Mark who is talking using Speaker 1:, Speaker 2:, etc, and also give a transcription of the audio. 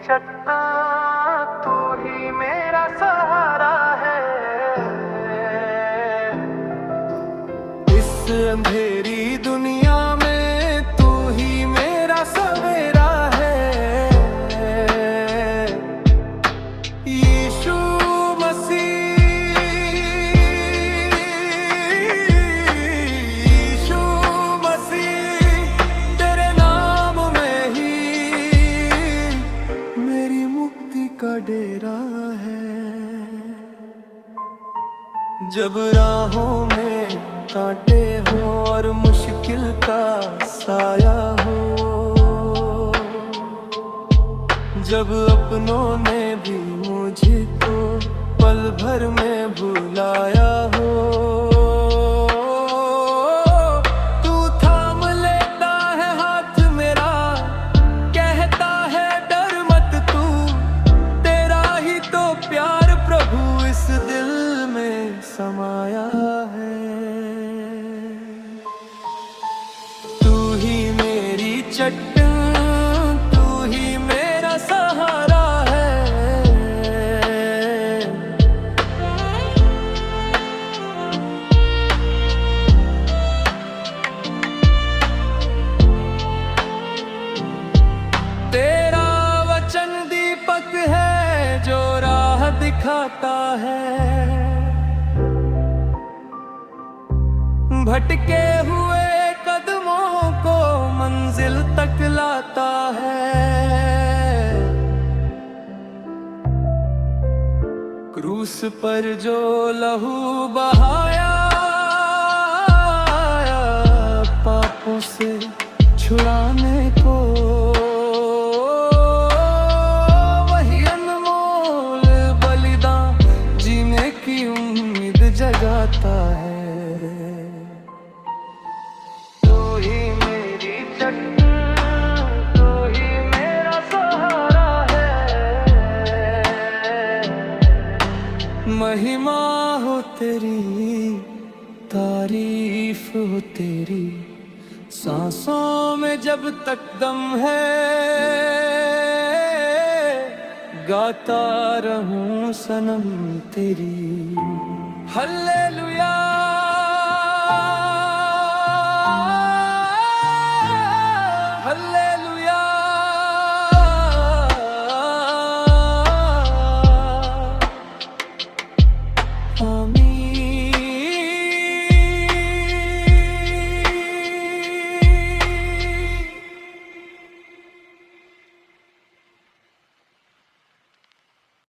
Speaker 1: चट्टान तू ही मेरा सहारा है। इस अंधेरी दुनिया में तू ही मेरा सवेरा है। यीशु मसीह, यीशु मसीह, तेरे नाम में ही मेरी मुक्ति का डेरा है। जब राहों में कांटे हो और मुश्किल का साया हो, जब अपनों ने भी मुझको पल भर में भुलाया हो, तू थाम लेता है हाथ मेरा, कहता है डर मत तू। तेरा ही तो प्यार प्रभु इस दिल में समाया है। तू ही मेरी चट्टान, तू ही मेरा सहारा है। तेरा वचन दीपक है जो राह दिखाता है, भटके हुए कदमों को मंजिल तक लाता है। क्रूस पर जो लहू बहाया, पापों से छुड़ाने को, वही अनमोल बलिदान जीने की उम्मीद जगाता है। महिमा हो तेरी, तारीफ हो तेरी, सांसों में जब तक दम है, गाता रहूं सनम तेरी। हल्लेलुया।